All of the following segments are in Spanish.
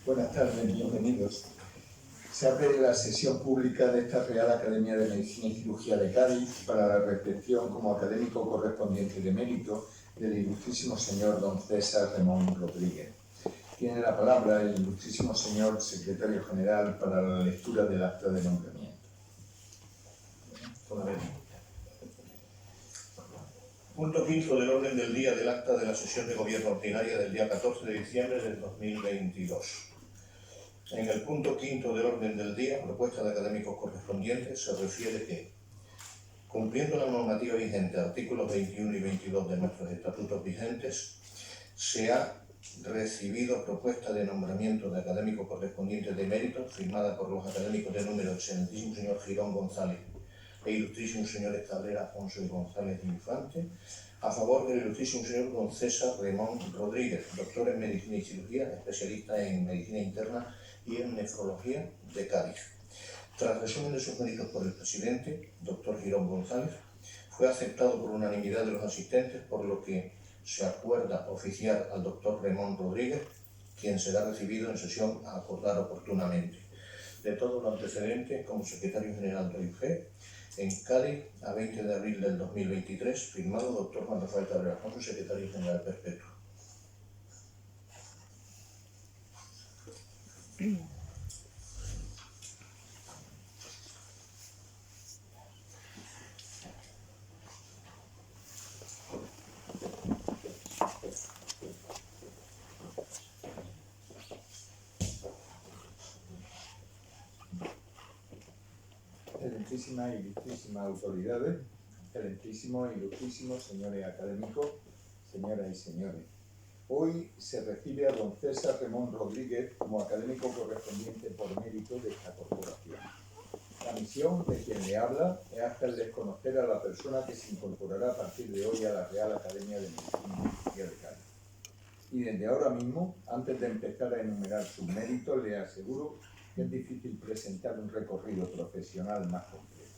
Buenas tardes, bienvenidos. Se abre la sesión pública de esta Real Academia de Medicina y Cirugía de Cádiz para la recepción como académico correspondiente de mérito del ilustrísimo señor don César Remón Rodríguez. Tiene la palabra el ilustrísimo señor secretario general para la lectura del acta de nombramiento. Punto quinto del orden del día del acta de la sesión de gobierno ordinaria del día 14 de diciembre del 2022. En el punto quinto del orden del día, propuesta de académicos correspondientes, se refiere que, cumpliendo la normativa vigente, artículos 21 y 22 de nuestros estatutos vigentes, se ha recibido propuesta de nombramiento de académico correspondiente de mérito firmada por los académicos de número excelentísimo señor Girón González e ilustrísimo señores Cabrera, Afonso y González Infante, a favor del ilustrísimo señor don César Remón Rodríguez, doctor en Medicina y Cirugía, especialista en Medicina Interna y en Nefrología de Cádiz. Tras resumen de sus méritos por el presidente, doctor Girón González, fue aceptado por unanimidad de los asistentes, por lo que se acuerda oficiar al doctor Remón Rodríguez, quien será recibido en sesión a acordar oportunamente. De todo lo antecedente, como secretario general del IFE, en Cádiz, a 20 de abril del 2023, firmado doctor Juan Rafael Cabrera Afonso, secretario general perpetuo. Excelentísimas e ilustrísimas autoridades, excelentísimos e ilustrísimos señores académicos, señoras y señores. Hoy se recibe a don César Remón Rodríguez como académico correspondiente por mérito de esta corporación. La misión de quien le habla es hacerles conocer a la persona que se incorporará a partir de hoy a la Real Academia de Medicina y Cirugía de Cádiz. Y desde ahora mismo, antes de empezar a enumerar sus méritos, le aseguro que es difícil presentar un recorrido profesional más completo.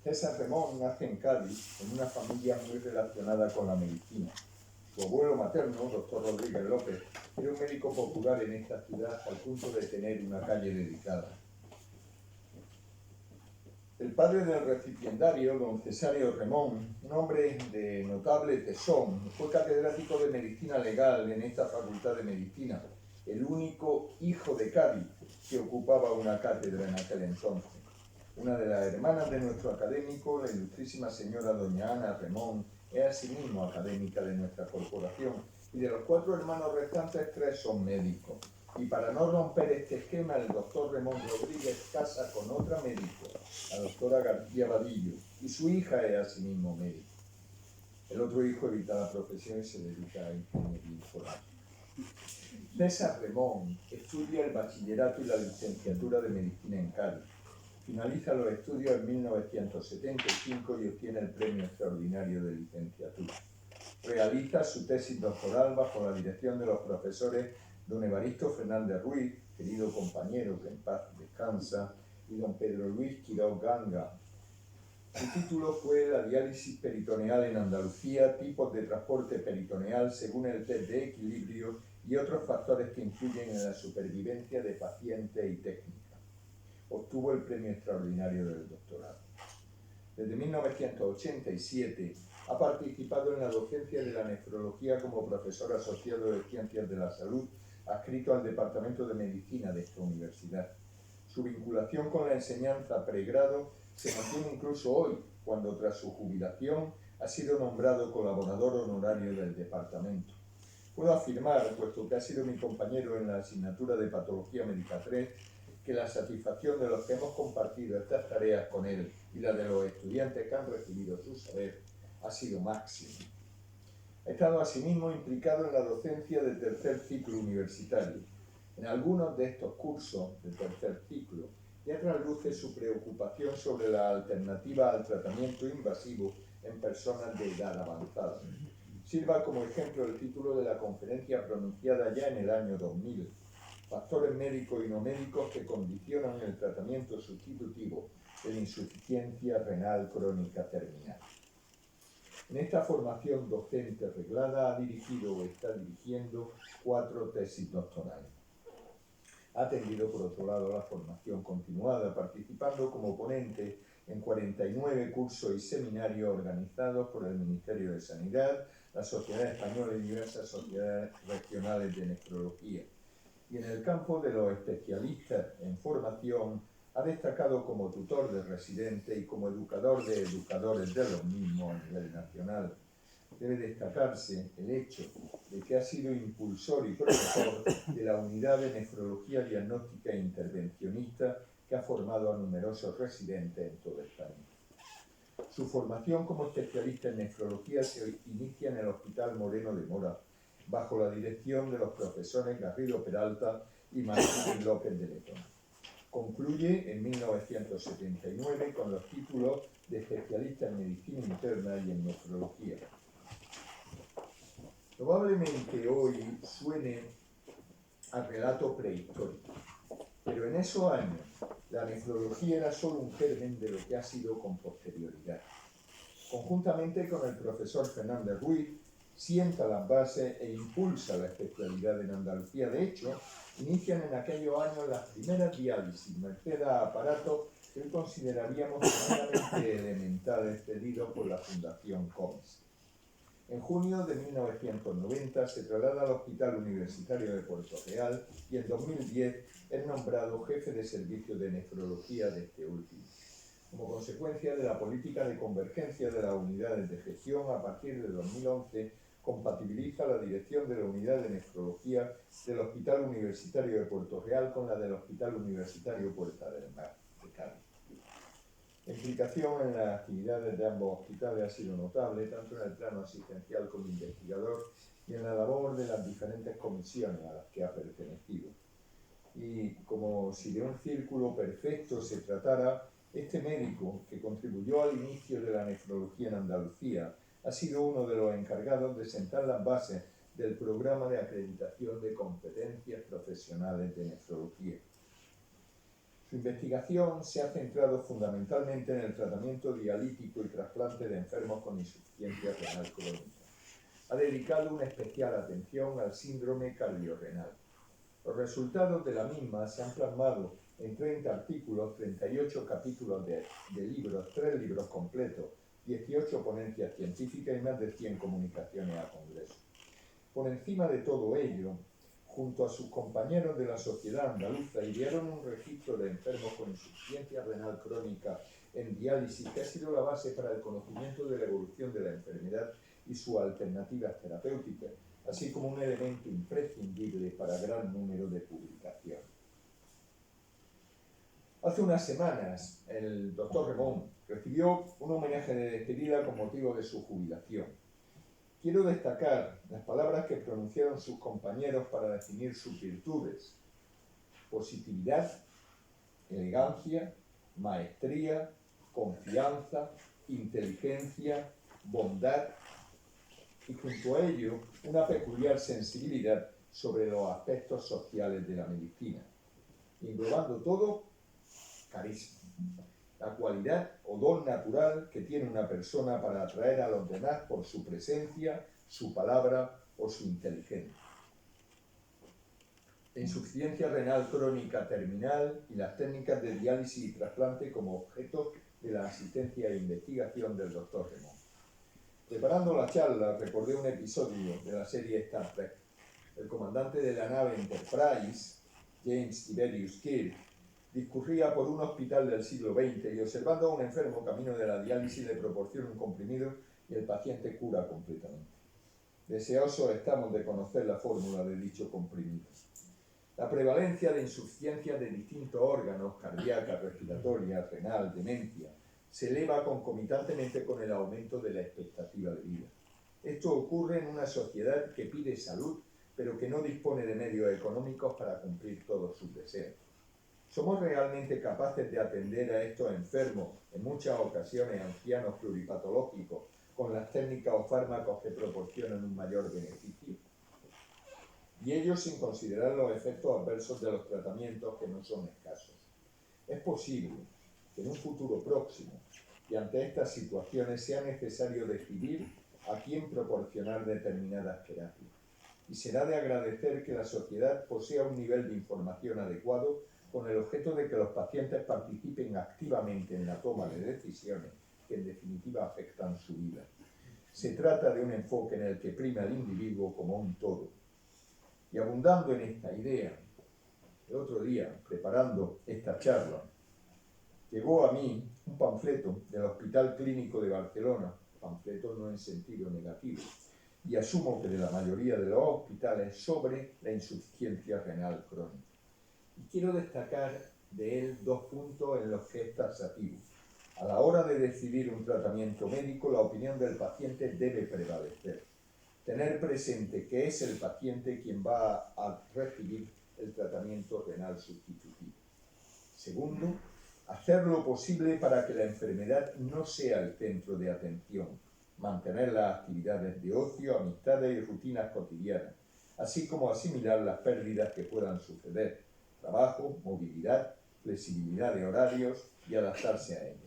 César Remón nace en Cádiz en una familia muy relacionada con la medicina. Su abuelo materno, doctor Rodríguez López, era un médico popular en esta ciudad al punto de tener una calle dedicada. El padre del recipiendario, don Cesario Remón, un hombre de notable tesón, fue catedrático de Medicina Legal en esta Facultad de Medicina, el único hijo de Cádiz que ocupaba una cátedra en aquel entonces. Una de las hermanas de nuestro académico, la ilustrísima señora doña Ana Remón, es asimismo académica de nuestra corporación, y de los 4 hermanos restantes, 3 son médicos. Y para no romper este esquema, el doctor Remón Rodríguez casa con otra médico, la doctora García Vadillo, y su hija es asimismo médico. El otro hijo evita la profesión y se dedica a ingeniería informática. César Remón estudia el bachillerato y la licenciatura de medicina en Cádiz. Finaliza los estudios en 1975 y obtiene el premio extraordinario de licenciatura. Realiza su tesis doctoral bajo la dirección de los profesores don Evaristo Fernández Ruiz, querido compañero que en paz descansa, y don Pedro Luis Quiroz Ganga. Su título fue La diálisis peritoneal en Andalucía, tipos de transporte peritoneal según el test de equilibrio y otros factores que influyen en la supervivencia de pacientes y técnica. Obtuvo el premio extraordinario del doctorado. Desde 1987 ha participado en la docencia de la nefrología como profesor asociado de Ciencias de la Salud, adscrito al Departamento de Medicina de esta universidad. Su vinculación con la enseñanza pregrado se mantiene incluso hoy, cuando tras su jubilación ha sido nombrado colaborador honorario del departamento. Puedo afirmar, puesto que ha sido mi compañero en la asignatura de Patología Médica 3, que la satisfacción de los que hemos compartido estas tareas con él y la de los estudiantes que han recibido su saber ha sido máxima. Ha estado asimismo implicado en la docencia del tercer ciclo universitario. En algunos de estos cursos del tercer ciclo ya trasluce su preocupación sobre la alternativa al tratamiento invasivo en personas de edad avanzada. Sirva como ejemplo el título de la conferencia pronunciada ya en el año 2000, Factores médicos y no médicos que condicionan el tratamiento sustitutivo de la insuficiencia renal crónica terminal. En esta formación docente reglada ha dirigido o está dirigiendo 4 tesis doctorales. Ha atendido, por otro lado, la formación continuada, participando como ponente en 49 cursos y seminarios organizados por el Ministerio de Sanidad, la Sociedad Española y diversas sociedades regionales de nefrología. Y en el campo de los especialistas en formación, ha destacado como tutor de residentes y como educador de educadores de los mismos a nivel nacional. Debe destacarse el hecho de que ha sido impulsor y promotor de la unidad de nefrología diagnóstica e intervencionista que ha formado a numerosos residentes en toda España. Su formación como especialista en nefrología se inicia en el Hospital Moreno de Mora, bajo la dirección de los profesores Garrido Peralta y Martín López de Letón. Concluye en 1979 con los títulos de especialista en medicina interna y en nefrología. Probablemente hoy suene a relato prehistórico, pero en esos años la nefrología era solo un germen de lo que ha sido con posterioridad. Conjuntamente con el profesor Fernández Ruiz, sienta las bases e impulsa la especialidad en Andalucía. De hecho, inician en aquellos años las primeras diálisis, merced a aparatos que hoy consideraríamos tremendamente elementales pedidos por la Fundación COMES. En junio de 1990 se traslada al Hospital Universitario de Puerto Real y en 2010 es nombrado jefe de servicio de nefrología de este último. Como consecuencia de la política de convergencia de las unidades de gestión, a partir de 2011 compatibiliza la dirección de la unidad de nefrología del Hospital Universitario de Puerto Real con la del Hospital Universitario Puerta del Mar de Cádiz. La implicación en las actividades de ambos hospitales ha sido notable, tanto en el plano asistencial como investigador y en la labor de las diferentes comisiones a las que ha pertenecido. Y como si de un círculo perfecto se tratara, este médico, que contribuyó al inicio de la nefrología en Andalucía, ha sido uno de los encargados de sentar las bases del programa de acreditación de competencias profesionales de nefrología. Su investigación se ha centrado fundamentalmente en el tratamiento dialítico y trasplante de enfermos con insuficiencia renal crónica. Ha dedicado una especial atención al síndrome cardiorrenal. Los resultados de la misma se han plasmado en 30 artículos, 38 capítulos de libros, 3 libros completos, 18 ponencias científicas y más de 100 comunicaciones a congresos. Por encima de todo ello, junto a sus compañeros de la Sociedad Andaluza, idearon un registro de enfermos con insuficiencia renal crónica en diálisis que ha sido la base para el conocimiento de la evolución de la enfermedad y sus alternativas terapéuticas, así como un elemento imprescindible para gran número de publicaciones. Hace unas semanas, el doctor Remón recibió un homenaje de despedida con motivo de su jubilación. Quiero destacar las palabras que pronunciaron sus compañeros para definir sus virtudes: positividad, elegancia, maestría, confianza, inteligencia, bondad y junto a ello una peculiar sensibilidad sobre los aspectos sociales de la medicina, englobando todo, carisma, la cualidad o don natural que tiene una persona para atraer a los demás por su presencia, su palabra o su inteligencia. La insuficiencia renal crónica terminal y las técnicas de diálisis y trasplante como objeto de la asistencia e investigación del Dr. Remón. Preparando la charla, recordé un episodio de la serie Star Trek. El comandante de la nave Enterprise, James Tiberius Kirk, discurría por un hospital del siglo XX y observando a un enfermo camino de la diálisis le proporciona un comprimido y el paciente cura completamente. Deseosos estamos de conocer la fórmula de dicho comprimido. La prevalencia de insuficiencias de distintos órganos, cardíaca, respiratoria, renal, demencia, se eleva concomitantemente con el aumento de la expectativa de vida. Esto ocurre en una sociedad que pide salud, pero que no dispone de medios económicos para cumplir todos sus deseos. ¿Somos realmente capaces de atender a estos enfermos, en muchas ocasiones ancianos pluripatológicos, con las técnicas o fármacos que proporcionan un mayor beneficio? Y ello sin considerar los efectos adversos de los tratamientos, que no son escasos. Es posible que en un futuro próximo y ante estas situaciones sea necesario decidir a quién proporcionar determinadas terapias. Y será de agradecer que la sociedad posea un nivel de información adecuado con el objeto de que los pacientes participen activamente en la toma de decisiones que en definitiva afectan su vida. Se trata de un enfoque en el que prima el individuo como un todo. Y abundando en esta idea, el otro día, preparando esta charla, llegó a mí un panfleto del Hospital Clínico de Barcelona, panfleto no en sentido negativo, y asumo que de la mayoría de los hospitales, sobre la insuficiencia renal crónica. Y quiero destacar de él dos puntos en los que es taxativo. A la hora de decidir un tratamiento médico, la opinión del paciente debe prevalecer. Tener presente que es el paciente quien va a recibir el tratamiento renal sustitutivo. Segundo, hacer lo posible para que la enfermedad no sea el centro de atención. Mantener las actividades de ocio, amistades y rutinas cotidianas, así como asimilar las pérdidas que puedan suceder, trabajo, movilidad, flexibilidad de horarios y adaptarse a ellos.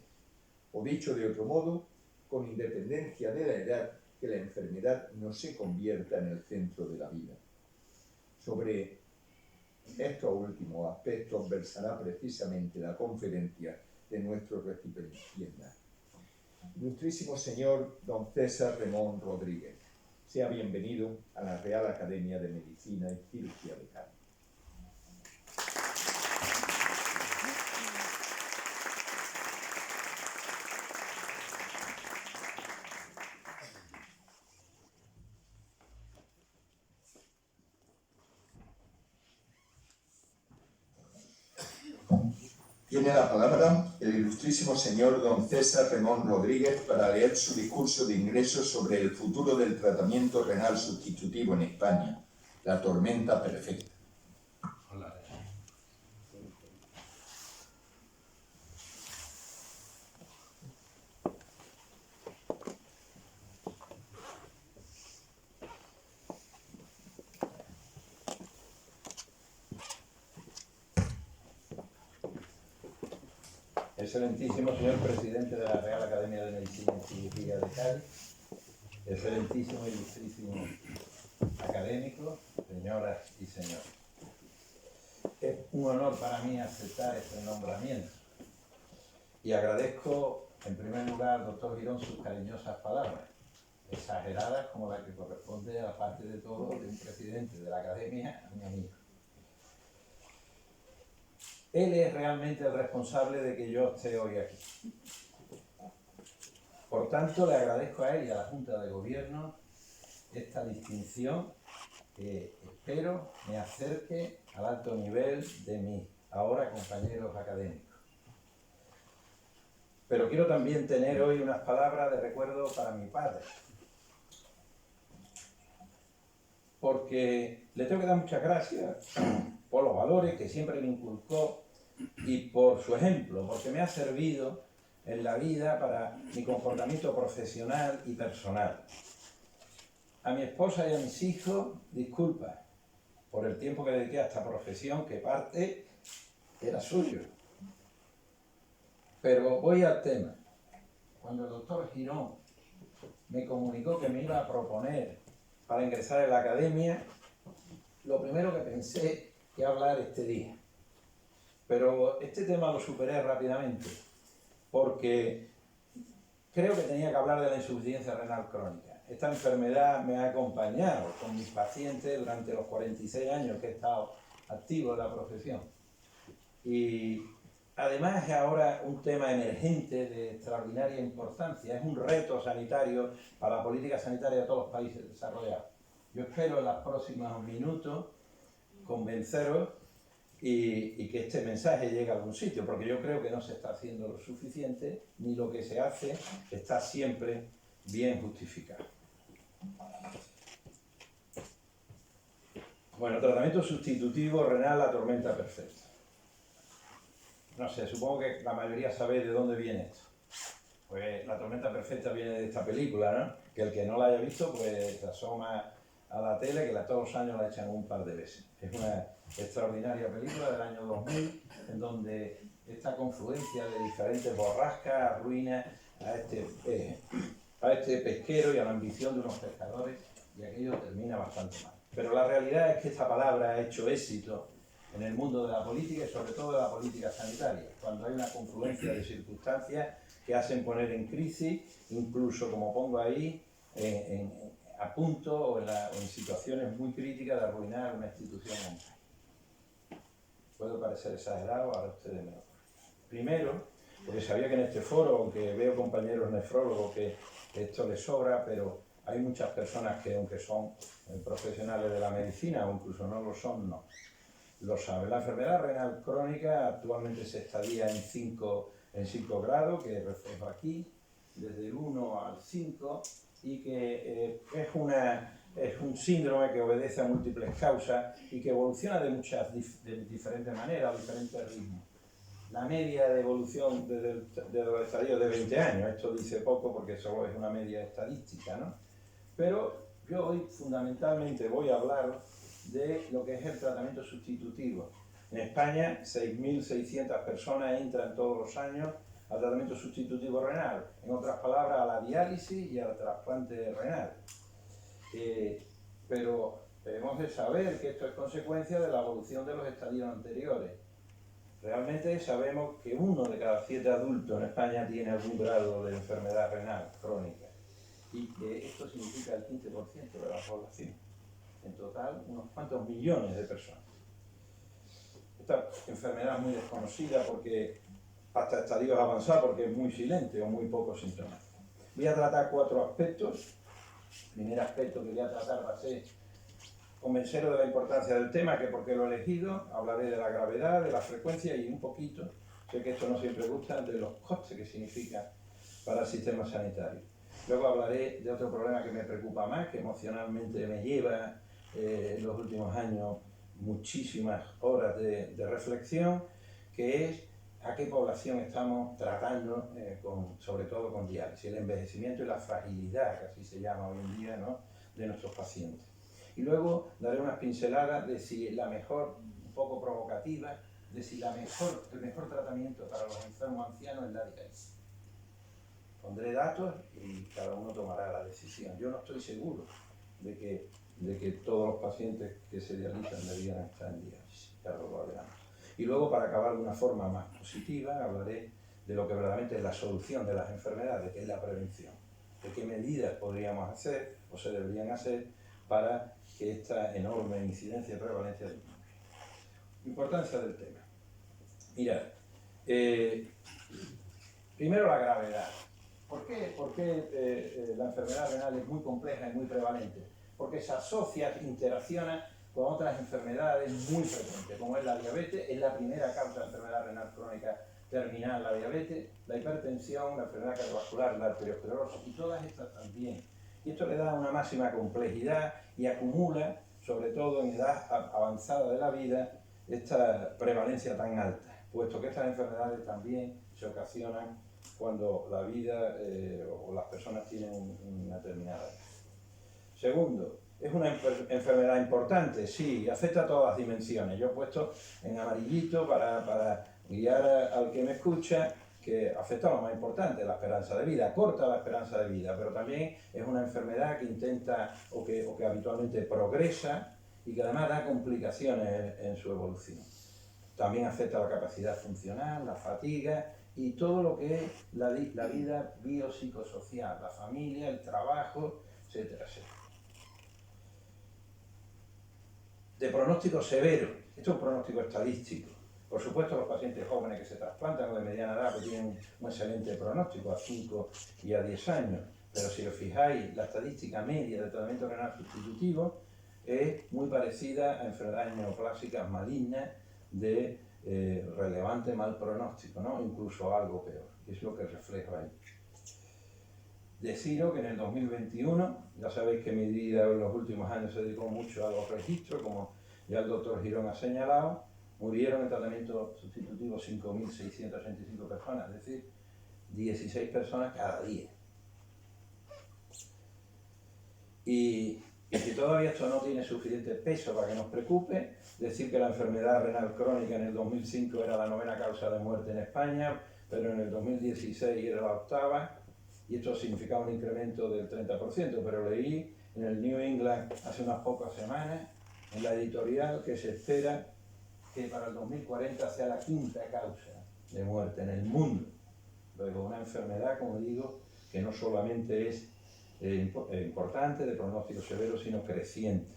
O dicho de otro modo, con independencia de la edad, que la enfermedad no se convierta en el centro de la vida. Sobre estos últimos aspectos versará precisamente la conferencia de nuestro recipiendario. Ilustrísimo señor don César Remón Rodríguez, sea bienvenido a la Real Academia de Medicina y Cirugía de Cádiz. Tiene la palabra el ilustrísimo señor don César Remón Rodríguez para leer su discurso de ingreso sobre el futuro del tratamiento renal sustitutivo en España, la tormenta perfecta. Hola. Excelentísimo señor presidente de la Real Academia de Medicina y Cirugía de Cádiz, excelentísimo y ilustrísimo académico, señoras y señores. Es un honor para mí aceptar este nombramiento y agradezco en primer lugar al doctor Girón sus cariñosas palabras, exageradas como la que corresponde a parte de todo de un presidente de la Academia, a mi amigo. Él es realmente el responsable de que yo esté hoy aquí. Por tanto, le agradezco a él y a la Junta de Gobierno esta distinción que espero me acerque al alto nivel de mis ahora compañeros académicos. Pero quiero también tener hoy unas palabras de recuerdo para mi padre, porque le tengo que dar muchas gracias por los valores que siempre me inculcó y por su ejemplo, porque me ha servido en la vida para mi comportamiento profesional y personal. A mi esposa y a mis hijos, disculpa por el tiempo que dediqué a esta profesión, que parte era suyo. Pero voy al tema. Cuando el doctor Girón me comunicó que me iba a proponer para ingresar en la academia, lo primero que pensé que hablar este día. Pero este tema lo superé rápidamente, porque creo que tenía que hablar de la insuficiencia renal crónica. Esta enfermedad me ha acompañado con mis pacientes durante los 46 años que he estado activo en la profesión. Y además es ahora un tema emergente de extraordinaria importancia, es un reto sanitario para la política sanitaria de todos los países desarrollados. Yo espero en los próximos minutos convenceros y que este mensaje llegue a algún sitio, porque yo creo que no se está haciendo lo suficiente, ni lo que se hace está siempre bien justificado. Bueno, tratamiento sustitutivo renal, la tormenta perfecta. No sé, supongo que la mayoría sabe de dónde viene esto. Pues la tormenta perfecta viene de esta película, ¿no? Que el que no la haya visto, pues se asoma a la tele, que todos los años la echan un par de veces. Es una extraordinaria película del año 2000, en donde esta confluencia de diferentes borrascas arruina a este pesquero y a la ambición de unos pescadores, y aquello termina bastante mal. Pero la realidad es que esta palabra ha hecho éxito en el mundo de la política y sobre todo de la política sanitaria, cuando hay una confluencia de circunstancias que hacen poner en crisis, incluso como pongo ahí, a punto o en situaciones muy críticas de arruinar una institución o un país. Puede parecer exagerado, ahora ustedes me lo ponen. Primero, porque sabía que en este foro, aunque veo compañeros nefrólogos que esto les sobra, pero hay muchas personas que, aunque son profesionales de la medicina o incluso no lo son, no lo saben. La enfermedad renal crónica actualmente se estadia en 5 grados, que reflejo aquí, desde el 1 al 5, y que es un síndrome que obedece a múltiples causas y que evoluciona de diferentes maneras, a diferentes ritmos. La media de evolución de los estadios de 20 años, esto dice poco porque solo es una media estadística, ¿no? Pero yo hoy fundamentalmente voy a hablar de lo que es el tratamiento sustitutivo. En España, 6.600 personas entran todos los años al tratamiento sustitutivo renal, en otras palabras, a la diálisis y al trasplante renal. Pero debemos de saber que esto es consecuencia de la evolución de los estadios anteriores. Realmente sabemos que 1 de cada 7 adultos en España tiene algún grado de enfermedad renal crónica y que esto significa el 15% de la población. En total, unos cuantos millones de personas. Esta enfermedad es muy desconocida porque hasta estadios avanzados porque es muy silente o muy poco sintomático. Voy a tratar 4 aspectos. El primer aspecto que voy a tratar va a ser convenceros de la importancia del tema, que porque lo he elegido, hablaré de la gravedad, de la frecuencia y un poquito, sé que esto no siempre gusta, de los costes que significa para el sistema sanitario. Luego hablaré de otro problema que me preocupa más, que emocionalmente me lleva en los últimos años muchísimas horas de reflexión, que es a qué población estamos tratando, sobre todo con diálisis, el envejecimiento y la fragilidad, que así se llama hoy en día, ¿no?, de nuestros pacientes. Y luego daré unas pinceladas de si la mejor, un poco provocativa, de si el mejor tratamiento para los enfermos ancianos es la diálisis. Pondré datos y cada uno tomará la decisión. Yo no estoy seguro de que todos los pacientes que se dializan debieran estar en diálisis, ya lo adelanto. Y luego, para acabar de una forma más positiva, hablaré de lo que verdaderamente es la solución de las enfermedades, que es la prevención. De qué medidas podríamos hacer o se deberían hacer para que esta enorme incidencia y prevalencia disminuya. Importancia del tema. Mirad, primero la gravedad. ¿Por qué la enfermedad renal es muy compleja y muy prevalente? Porque se asocia, interacciona con otras enfermedades muy frecuentes, como es la diabetes, es la primera causa de enfermedad renal crónica terminal, la diabetes, la hipertensión, la enfermedad cardiovascular, la arteriosclerosis, y todas estas también. Y esto le da una máxima complejidad y acumula, sobre todo en edad avanzada de la vida, esta prevalencia tan alta, puesto que estas enfermedades también se ocasionan cuando la vida o las personas tienen una determinada edad. Segundo, ¿es una enfermedad importante? Sí, afecta a todas las dimensiones. Yo he puesto en amarillito para guiar al que me escucha que afecta a lo más importante, la esperanza de vida, corta la esperanza de vida, pero también es una enfermedad que intenta o que habitualmente progresa y que además da complicaciones en su evolución. También afecta la capacidad funcional, la fatiga y todo lo que es la vida biopsicosocial, la familia, el trabajo, etcétera, etcétera. De pronóstico severo, esto es un pronóstico estadístico. Por supuesto, los pacientes jóvenes que se trasplantan o de mediana edad que tienen un excelente pronóstico a 5 y a 10 años, pero si os fijáis, la estadística media del tratamiento renal sustitutivo es muy parecida a enfermedades neoplásicas malignas de relevante mal pronóstico, ¿no?, incluso algo peor, es lo que reflejo ahí. Deciros que en el 2021, ya sabéis que mi vida en los últimos años se dedicó mucho a los registros, como ya el doctor Girón ha señalado, murieron en tratamiento sustitutivo 5.685 personas, es decir, 16 personas cada día. Y si todavía esto no tiene suficiente peso para que nos preocupe, decir que la enfermedad renal crónica en el 2005 era la 9ª causa de muerte en España, pero en el 2016 era la 8ª, y esto significaba un incremento del 30%, pero leí en el New England hace unas pocas semanas, en la editorial, que se espera que para el 2040 sea la quinta causa de muerte en el mundo. Luego, una enfermedad, como digo, que no solamente es importante, de pronóstico severo, sino creciente.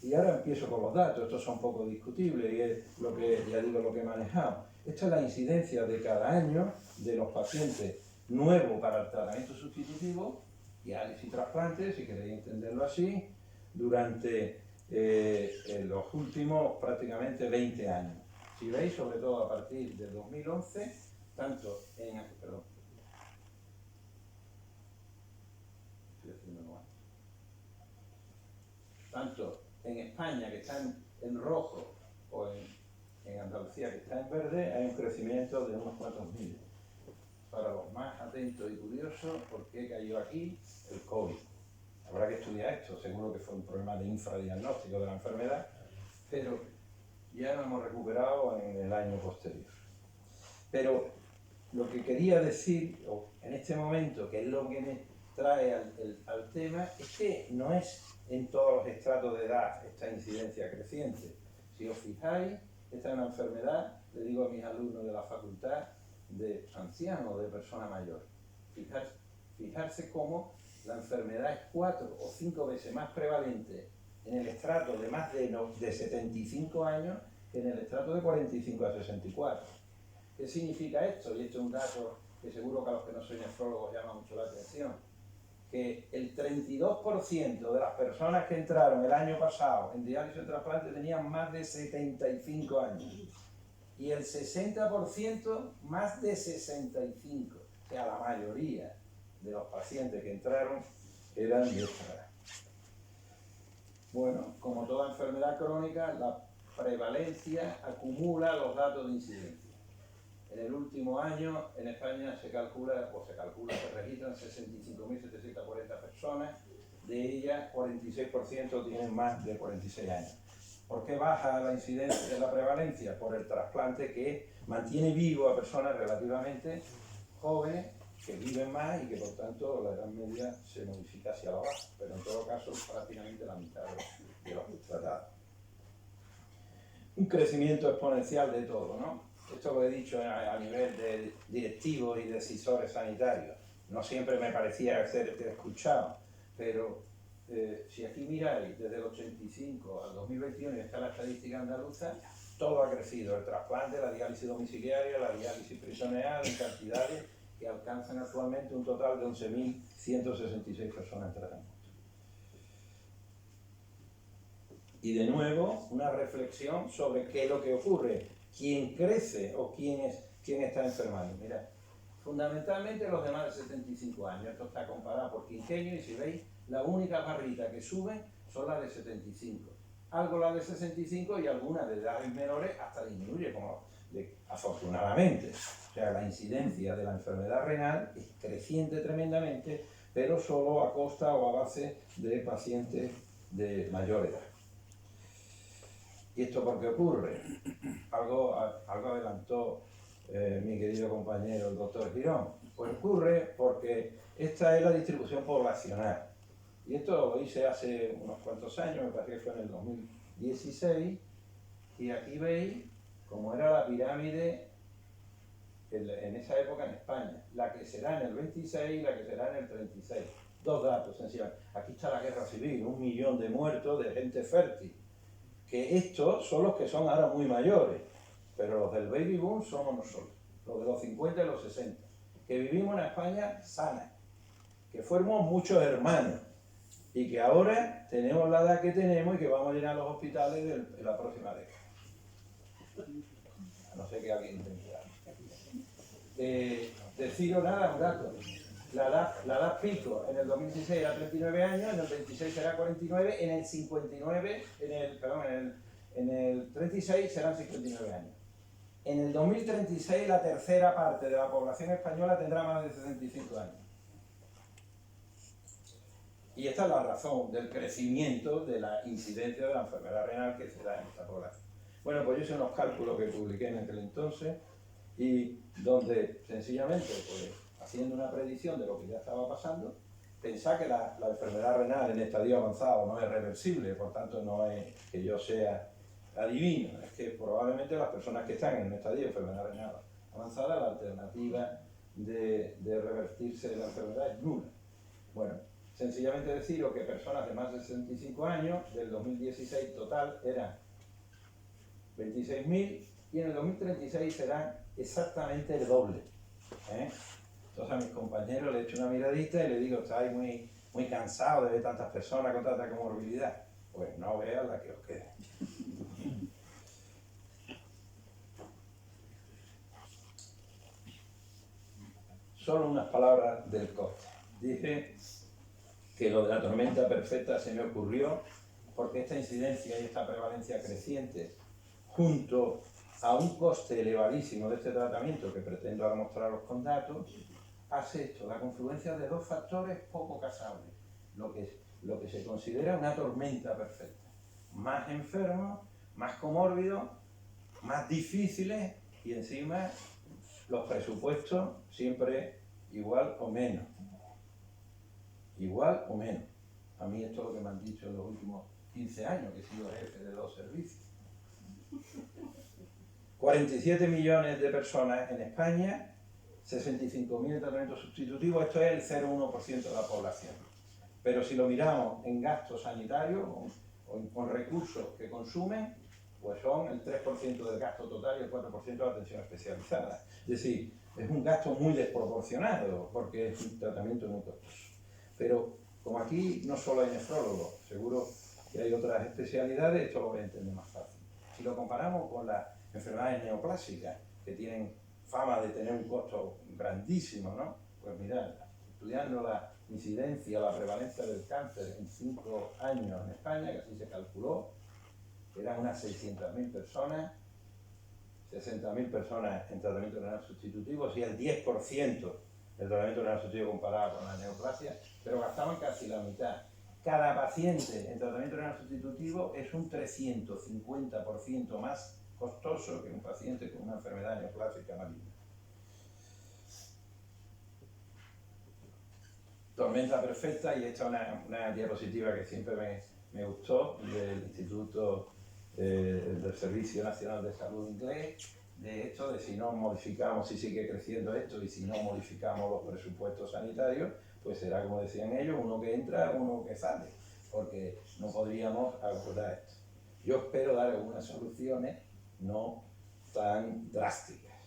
Y ahora empiezo con los datos, estos son poco discutibles y es lo que, ya digo, lo que he manejado. Esta es la incidencia de cada año de los pacientes nuevos para el tratamiento sustitutivo, diálisis y trasplantes, si queréis entenderlo así, durante los últimos prácticamente 20 años. Si veis, sobre todo a partir de 2011, tanto en... Perdón. Estoy haciendo mal. Tanto en España, que está en rojo, o en Andalucía, que está en verde, hay un crecimiento de unos cuantos miles. Para los más atentos y curiosos, ¿por qué cayó aquí el COVID? Habrá que estudiar esto, seguro que fue un problema de infradiagnóstico de la enfermedad, pero ya lo hemos recuperado en el año posterior. Pero lo que quería decir en este momento, que es lo que me trae al tema, es que no es en todos los estratos de edad esta incidencia creciente. Si os fijáis, esta es una enfermedad, le digo a mis alumnos de la facultad, de ancianos, de persona mayor. Fijarse cómo la enfermedad es 4 o 5 veces más prevalente en el estrato de más de 75 años que en el estrato de 45 a 64. ¿Qué significa esto? Y esto es un dato que seguro que a los que no soy nefrólogos llama mucho la atención. Que el 32% de las personas que entraron el año pasado en diálisis y trasplante tenían más de 75 años. Y el 60% más de 65. O sea, la mayoría de los pacientes que entraron eran de esta edad. Bueno, como toda enfermedad crónica, la prevalencia acumula los datos de incidencia. En el último año, en España se registran 65.740 personas, de ellas 46% tienen más de 46 años. ¿Por qué baja la incidencia de la prevalencia? Por el trasplante, que mantiene vivo a personas relativamente jóvenes que viven más y que por tanto la edad media se modifica hacia la baja, pero en todo caso prácticamente la mitad de los tratados. Un crecimiento exponencial de todo, ¿no? Esto lo he dicho a nivel de directivos y decisores sanitarios. No siempre me parecía ser escuchado, pero si aquí miráis desde el 85 al 2021 y está la estadística andaluza, todo ha crecido. El trasplante, la diálisis domiciliaria, la diálisis peritoneal, en cantidades que alcanzan actualmente un total de 11.166 personas en tratamiento. Y de nuevo, una reflexión sobre qué es lo que ocurre. ¿Quién crece o quién está enfermando? Mirad, fundamentalmente los de más de 75 años. Esto está comparado por quinquenio y si veis, la única barrita que sube son las de 75. Algo las de 65 y algunas de edades menores hasta disminuye, afortunadamente. O sea, la incidencia de la enfermedad renal es creciente tremendamente, pero solo a costa o a base de pacientes de mayor edad. ¿Y esto por qué ocurre? Algo adelantó mi querido compañero, el doctor Girón. Pues ocurre porque esta es la distribución poblacional. Y esto lo hice hace unos cuantos años, me parece que fue en el 2016, y aquí veis cómo era la pirámide en esa época en España, la que será en el 26 y la que será en el 36. Dos datos sencillamente. Aquí está la guerra civil, 1 millón de muertos de gente fértil, que estos son los que son ahora muy mayores, pero los del baby boom somos nosotros, los de los 50 y los 60, que vivimos en España sana, que fuimos muchos hermanos, y que ahora tenemos la edad que tenemos y que vamos a llenar los hospitales en la próxima década. A no ser que alguien intente deciros nada, un dato. La edad pico en el 2016 era 39 años, en el 26 será 49, en el 36 serán 59 años. En el 2036 la tercera parte de la población española tendrá más de 65 años. Y esta es la razón del crecimiento de la incidencia de la enfermedad renal que se da en esta población. Bueno, pues yo hice unos cálculos que publiqué en aquel entonces y donde sencillamente, pues, haciendo una predicción de lo que ya estaba pasando, pensar que la enfermedad renal en estadio avanzado no es reversible, por tanto no es que yo sea adivino, es que probablemente las personas que están en un estadio de enfermedad renal avanzada, la alternativa de revertirse la enfermedad es nula. Bueno, sencillamente deciros que personas de más de 65 años, del 2016 total eran 26.000 y en el 2036 serán exactamente el doble. Entonces a mis compañeros les echo una miradita y les digo, estáis muy cansados de ver tantas personas con tanta comorbilidad. Pues no vean la que os quede. Solo unas palabras del coste. Dije que lo de la tormenta perfecta se me ocurrió porque esta incidencia y esta prevalencia creciente, junto a un coste elevadísimo de este tratamiento que pretendo ahora mostraros con datos, hace esto, la confluencia de dos factores poco casables, lo que se considera una tormenta perfecta. Más enfermos, más comórbidos, más difíciles y encima los presupuestos siempre igual o menos. Igual o menos. A mí esto es lo que me han dicho en los últimos 15 años, que he sido jefe de 2 servicios. 47 millones de personas en España, 65.000 en tratamientos sustitutivos, esto es el 0,1% de la población. Pero si lo miramos en gastos sanitarios o con recursos que consumen, pues son el 3% del gasto total y el 4% de la atención especializada. Es decir, es un gasto muy desproporcionado porque es un tratamiento muy costoso. Pero como aquí no solo hay nefrólogos, seguro que hay otras especialidades, esto lo voy a entender más fácil. Si lo comparamos con las enfermedades neoplásicas, que tienen fama de tener un costo grandísimo, ¿no? Pues mirad, estudiando la incidencia, la prevalencia del cáncer en 5 años en España, que así se calculó, eran unas 600.000 personas, 60.000 personas en tratamiento renal sustitutivo, y el 10% del tratamiento renal sustitutivo comparado con la neoplasia, pero gastaban casi la mitad. Cada paciente en tratamiento renal sustitutivo es un 350% más costoso que un paciente con una enfermedad neoplásica maligna. Tormenta perfecta, y esta es una diapositiva que siempre me gustó, del Instituto del Servicio Nacional de Salud inglés, de esto, de si no modificamos, si sigue creciendo esto y si no modificamos los presupuestos sanitarios, pues será como decían ellos, uno que entra, uno que sale, porque no podríamos abordar esto. Yo espero dar algunas soluciones no tan drásticas.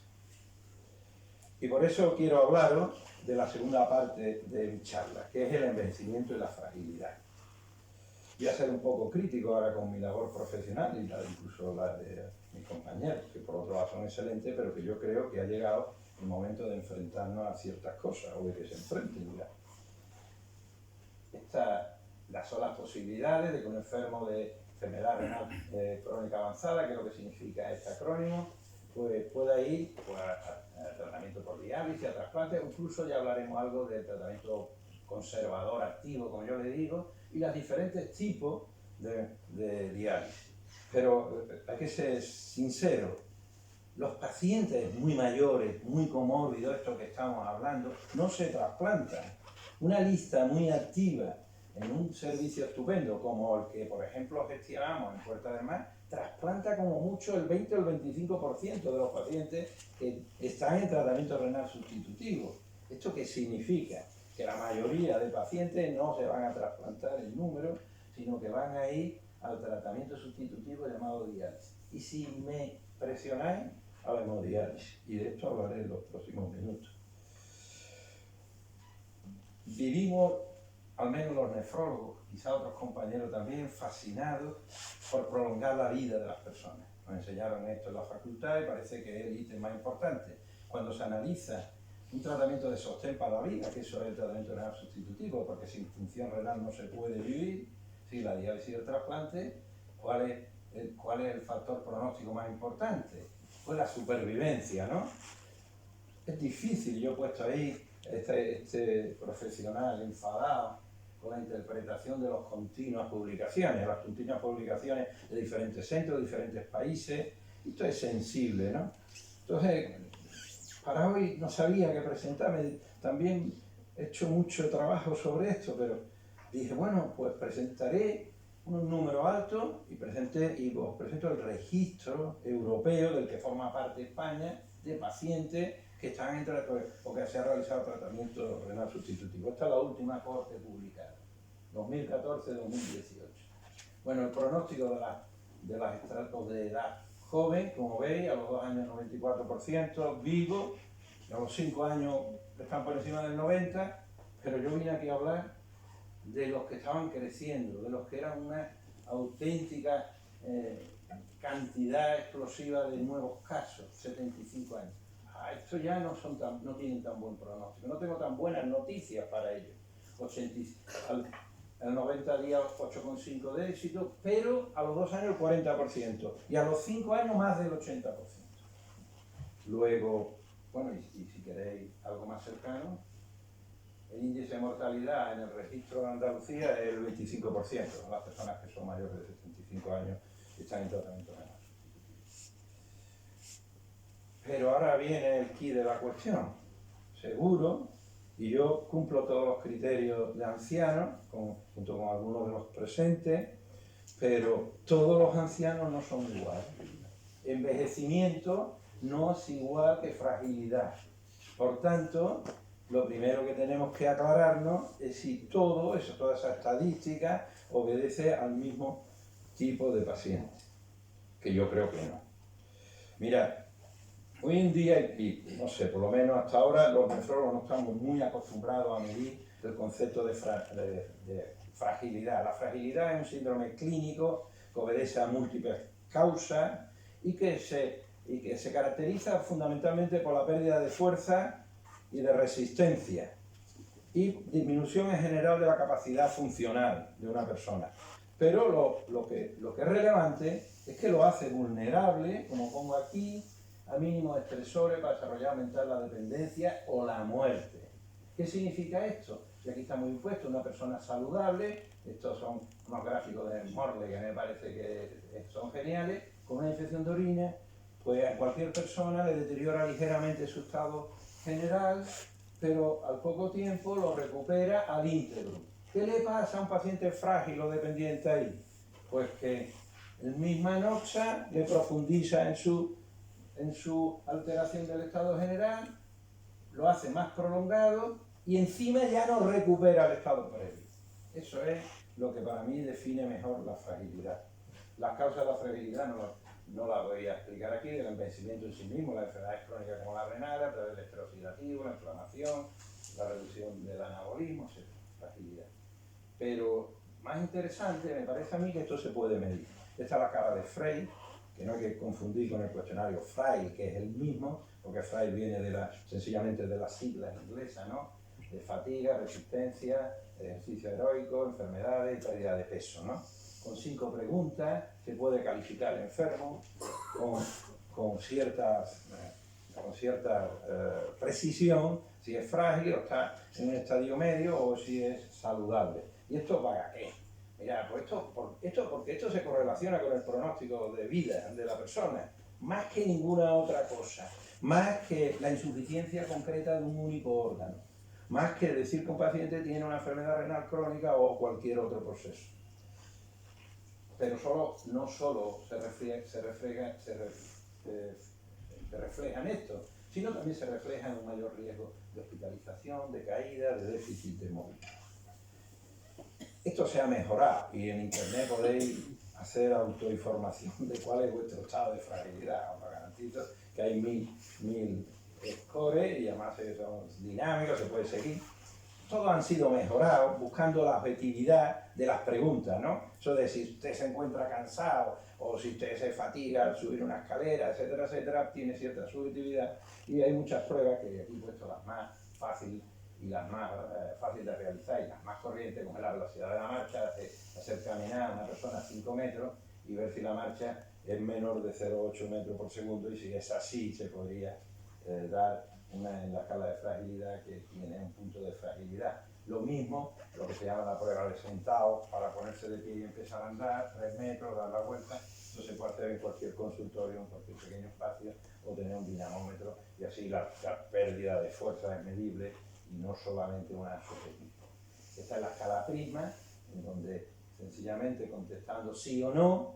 Y por eso quiero hablaros de la segunda parte de mi charla, que es el envejecimiento y la fragilidad. Voy a ser un poco crítico ahora con mi labor profesional y incluso la de mis compañeros, que por otro lado son excelentes, pero que yo creo que ha llegado el momento de enfrentarnos a ciertas cosas, o de que se enfrenten ya. Estas son las posibilidades de que un enfermo de enfermedad renal crónica avanzada, que es lo que significa este acrónimo, pues pueda ir pues, a tratamiento por diálisis, a trasplante, o incluso ya hablaremos algo del tratamiento conservador activo, como yo le digo, y los diferentes tipos de diálisis. Pero hay que ser sincero, los pacientes muy mayores, muy comórbidos, estos que estamos hablando, no se trasplantan. Una lista muy activa en un servicio estupendo, como el que, por ejemplo, gestionamos en Puerta del Mar, trasplanta como mucho el 20 o el 25% de los pacientes que están en tratamiento renal sustitutivo. ¿Esto qué significa? Que la mayoría de pacientes no se van a trasplantar el número, sino que van a ir al tratamiento sustitutivo llamado diálisis. Y si me presionáis, hablemos de diálisis. Y de esto hablaré en los próximos minutos. Vivimos, al menos los nefrólogos, quizá otros compañeros también, fascinados por prolongar la vida de las personas. Nos enseñaron esto en la facultad y parece que es el ítem más importante. Cuando se analiza un tratamiento de sostén para la vida, que eso es el tratamiento renal sustitutivo, porque sin función renal no se puede vivir, si la diálisis y el trasplante, ¿cuál es el factor pronóstico más importante? Pues la supervivencia, ¿no? Es difícil, yo he puesto ahí este profesional enfadado con la interpretación de las continuas publicaciones de diferentes centros, de diferentes países. Esto es sensible, ¿no? Entonces, para hoy no sabía qué presentarme. también he hecho mucho trabajo sobre esto, pero dije, bueno, pues presentaré un número alto y os presento el registro europeo del que forma parte España de pacientes que están entre o que se ha realizado tratamiento renal sustitutivo. Esta es la última corte publicada, 2014-2018. Bueno, el pronóstico de las estratos de edad joven, como veis, a los 2 años 94%, vivo, a los 5 años están por encima del 90%, pero yo vine aquí a hablar de los que estaban creciendo, de los que eran una auténtica cantidad explosiva de nuevos casos, 75 años. Estos ya no tienen tan buen pronóstico, no tengo tan buenas noticias para ellos. Al 90 días 8,5 de éxito, pero a los 2 años el 40% y a los 5 años más del 80%. Luego, bueno, y si queréis algo más cercano, el índice de mortalidad en el registro de Andalucía es el 25%, las personas que son mayores de 75 años están en tratamiento renal. Pero ahora viene el quid de la cuestión. Seguro, y yo cumplo todos los criterios de anciano, junto con algunos de los presentes, pero todos los ancianos no son iguales. Envejecimiento no es igual que fragilidad. Por tanto, lo primero que tenemos que aclararnos es si toda esa estadística obedece al mismo tipo de paciente, que yo creo que no. Mirad, hoy en día, y no sé, por lo menos hasta ahora, los nefrólogos no estamos muy acostumbrados a medir el concepto de fragilidad. La fragilidad es un síndrome clínico que obedece a múltiples causas y que se caracteriza fundamentalmente por la pérdida de fuerza y de resistencia y disminución en general de la capacidad funcional de una persona. Pero lo que es relevante es que lo hace vulnerable, como pongo aquí, a mínimos estresores para desarrollar aumentar la dependencia o la muerte. ¿Qué significa esto? Y aquí está muy impuesto, una persona saludable, estos son unos gráficos de Morley que me parece que son geniales, con una infección de orina, pues a cualquier persona le deteriora ligeramente su estado general, pero al poco tiempo lo recupera al íntegro. ¿Qué le pasa a un paciente frágil o dependiente ahí? Pues que el misma noxa le profundiza en su alteración del estado general, lo hace más prolongado y encima ya no recupera el estado previo. Eso es lo que para mí define mejor la fragilidad. Las causas de la fragilidad no las voy a explicar aquí, el envejecimiento en sí mismo, las enfermedades crónicas como la renal, a través del estrés oxidativo, la inflamación, la reducción del anabolismo, etc. Fragilidad. Pero más interesante me parece a mí que esto se puede medir. Esta es la cara de Frey, que no hay que confundir con el cuestionario Frail, que es el mismo, porque Frail viene sencillamente de las siglas inglesas, ¿no? De fatiga, resistencia, ejercicio heroico, enfermedades y pérdida de peso, ¿no? Con 5 preguntas se puede calificar el enfermo con cierta precisión si es frágil o está en un estadio medio o si es saludable. ¿Y esto para qué? Mira, pues porque esto se correlaciona con el pronóstico de vida de la persona, más que ninguna otra cosa, más que la insuficiencia concreta de un único órgano, más que decir que un paciente tiene una enfermedad renal crónica o cualquier otro proceso. Pero no solo se refleja en esto, sino también se refleja en un mayor riesgo de hospitalización, de caída, de déficit de movilidad. Esto se ha mejorado y en internet podéis hacer autoinformación de cuál es vuestro estado de fragilidad. Os garantizo que hay mil scores y además son dinámicos, se puede seguir. Todos han sido mejorados buscando la objetividad de las preguntas, ¿no? Eso de si usted se encuentra cansado o si usted se fatiga al subir una escalera, etcétera, etcétera, tiene cierta subjetividad y hay muchas pruebas que aquí he puesto las más fáciles y las más fáciles de realizar y las más corrientes, como es la velocidad de la marcha, hacer caminar a una persona a 5 metros y ver si la marcha es menor de 0,8 metros por segundo y si es así se podría dar en la escala de fragilidad que tiene un punto de fragilidad. Lo mismo, lo que se llama la prueba de sentado, para ponerse de pie y empezar a andar 3 metros, dar la vuelta. Eso se puede hacer en cualquier consultorio, en cualquier pequeño espacio, o tener un dinamómetro y así la pérdida de fuerza es medible y no solamente una subjetiva. Esta es la escala Prisma, en donde sencillamente contestando sí o no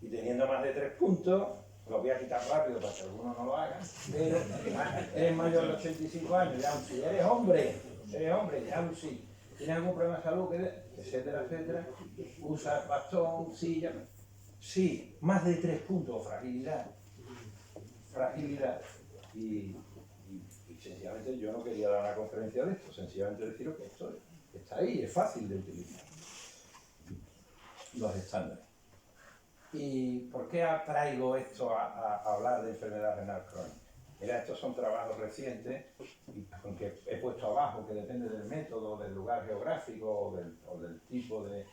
y teniendo más de 3 puntos, lo voy a quitar rápido para que algunos no lo hagan, pero eres mayor de 85 años, ya un sí, eres hombre, ya un sí, tienes algún problema de salud, etcétera, etcétera, usa bastón, silla, sí, más de 3 puntos, fragilidad, y sencillamente yo no quería dar una conferencia de esto, sencillamente deciros que esto está ahí, es fácil de utilizar, los estándares. ¿Y por qué traigo esto a hablar de enfermedad renal crónica? Mira, estos son trabajos recientes, y aunque he puesto abajo que depende del método, del lugar geográfico o del tipo de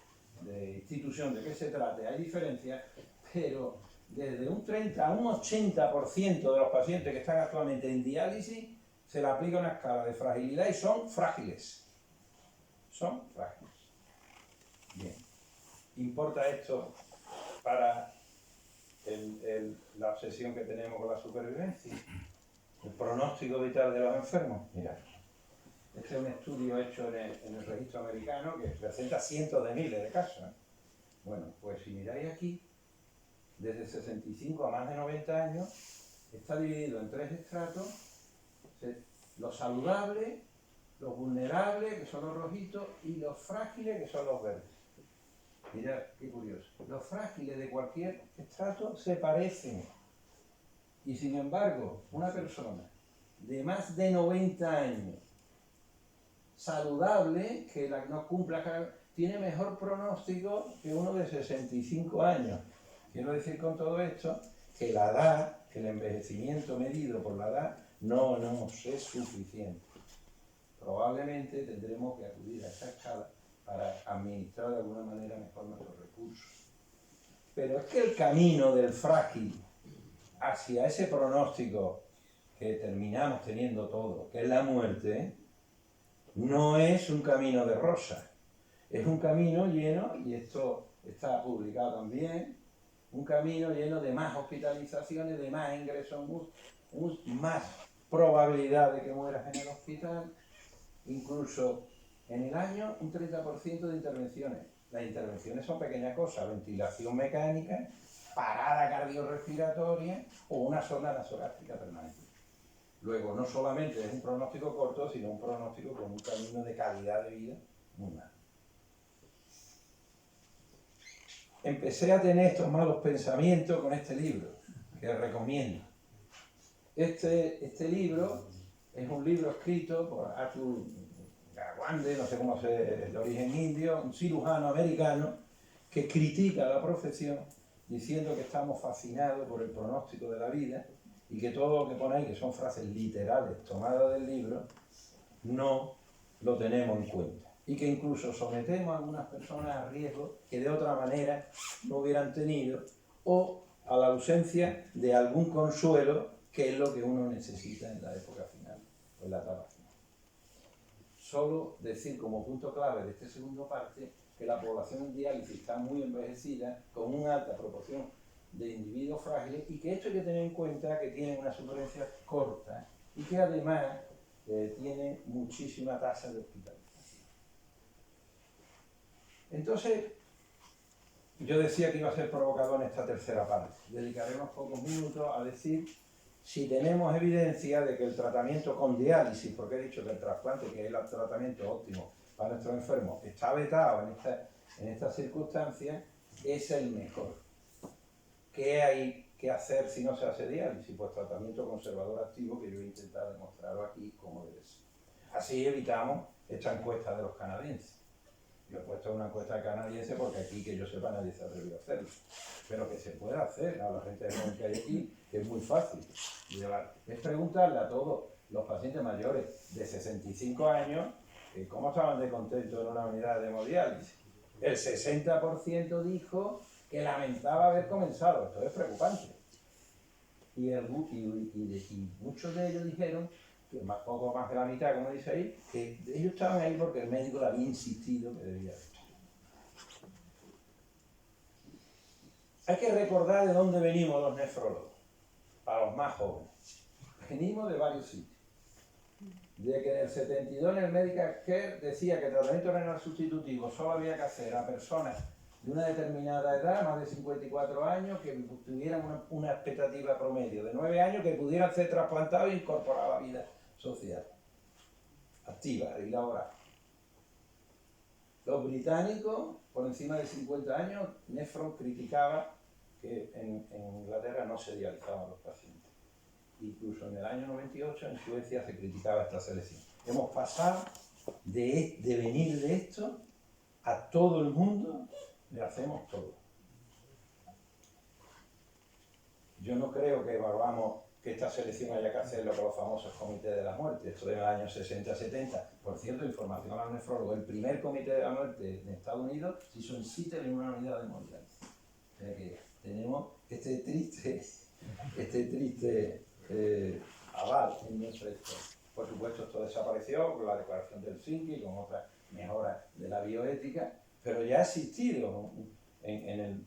institución de que se trate, hay diferencias, pero desde un 30 a un 80% de los pacientes que están actualmente en diálisis se le aplica una escala de fragilidad y son frágiles. Son frágiles. Bien. ¿Importa esto para la obsesión que tenemos con la supervivencia? El pronóstico vital de los enfermos. Mirad, este es un estudio hecho en el registro americano que presenta cientos de miles de casos. Bueno, pues si miráis aquí, desde 65 a más de 90 años, está dividido en 3 estratos: los saludables, los vulnerables, que son los rojitos, y los frágiles, que son los verdes. Mirad, qué curioso. Los frágiles de cualquier estrato se parecen. Y sin embargo, una persona de más de 90 años, saludable, que no cumpla, tiene mejor pronóstico que uno de 65 años. Quiero decir con todo esto que la edad, que el envejecimiento medido por la edad, no nos es suficiente. Probablemente tendremos que acudir a esta escala para administrar de alguna manera mejor nuestros recursos. Pero es que el camino del frágil hacia ese pronóstico que terminamos teniendo todo, que es la muerte, no es un camino de rosa. Es un camino lleno, y esto está publicado también, un camino lleno de más hospitalizaciones, de más ingresos, más probabilidad de que mueras en el hospital, incluso en el año un 30% de intervenciones. Las intervenciones son pequeñas cosas: ventilación mecánica, parada cardiorrespiratoria o una sonda nasogástrica permanente. Luego, no solamente es un pronóstico corto, sino un pronóstico con un camino de calidad de vida muy malo. Empecé a tener estos malos pensamientos con este libro, que recomiendo. Este libro es un libro escrito por Arthur Gawande, no sé cómo es de origen indio, un cirujano americano que critica la profesión diciendo que estamos fascinados por el pronóstico de la vida y que todo lo que pone ahí, que son frases literales tomadas del libro, no lo tenemos en cuenta. Y que incluso sometemos a algunas personas a riesgos que de otra manera no hubieran tenido, o a la ausencia de algún consuelo, que es lo que uno necesita en la época final, o en la etapa final. Solo decir como punto clave de esta segunda parte que la población en diálisis está muy envejecida, con una alta proporción de individuos frágiles, y que esto hay que tener en cuenta que tienen una supervivencia corta y que además tiene muchísima tasa de hospitalización. Entonces, yo decía que iba a ser provocador en esta tercera parte. Dedicaremos pocos minutos a decir si tenemos evidencia de que el tratamiento con diálisis, porque he dicho que el trasplante, que es el tratamiento óptimo para nuestros enfermos, está vetado en estas circunstancias, es el mejor. ¿Qué hay que hacer si no se hace diálisis? Pues tratamiento conservador activo, que yo he intentado demostraros aquí cómo debe ser. Así evitamos esta encuesta de los canadienses. Yo he puesto una encuesta canadiense porque aquí, que yo sepa, nadie se ha atrevido a hacerlo. Pero que se puede hacer a la gente que hay aquí, que es muy fácil llevar. Es preguntarle a todos los pacientes mayores de 65 años cómo estaban de contentos en una unidad de hemodiálisis. El 60% dijo que lamentaba haber comenzado. Esto es preocupante. Y muchos de ellos dijeron, que poco más de la mitad, como dice ahí, que ellos estaban ahí porque el médico le había insistido que debía estar. Hay que recordar de dónde venimos los nefrólogos, para los más jóvenes. Venimos de varios sitios. de que en el 72 en el Medical Care decía que el tratamiento renal sustitutivo solo había que hacer a personas de una determinada edad, más de 54 años, que tuvieran una expectativa promedio de 9 años, que pudieran ser trasplantados e incorporados a la vida social, activa y laboral. Los británicos, por encima de 50 años, Nephron criticaba que en Inglaterra no se dializaban los pacientes. Incluso en el año 98 en Suecia se criticaba esta selección. Hemos pasado de venir de esto a todo el mundo, le hacemos todo. Yo no creo que evaluamos que esta selección haya que hacerlo con los famosos comités de la muerte, esto de los años 60-70. Por cierto, información a los nefrólogos, el primer comité de la muerte en Estados Unidos se hizo en Seattle en una unidad de hemodiálisis. O sea que tenemos este triste aval en nuestra historia. Por supuesto, esto desapareció con la declaración del Helsinki, con otras mejoras de la bioética, pero ya ha existido en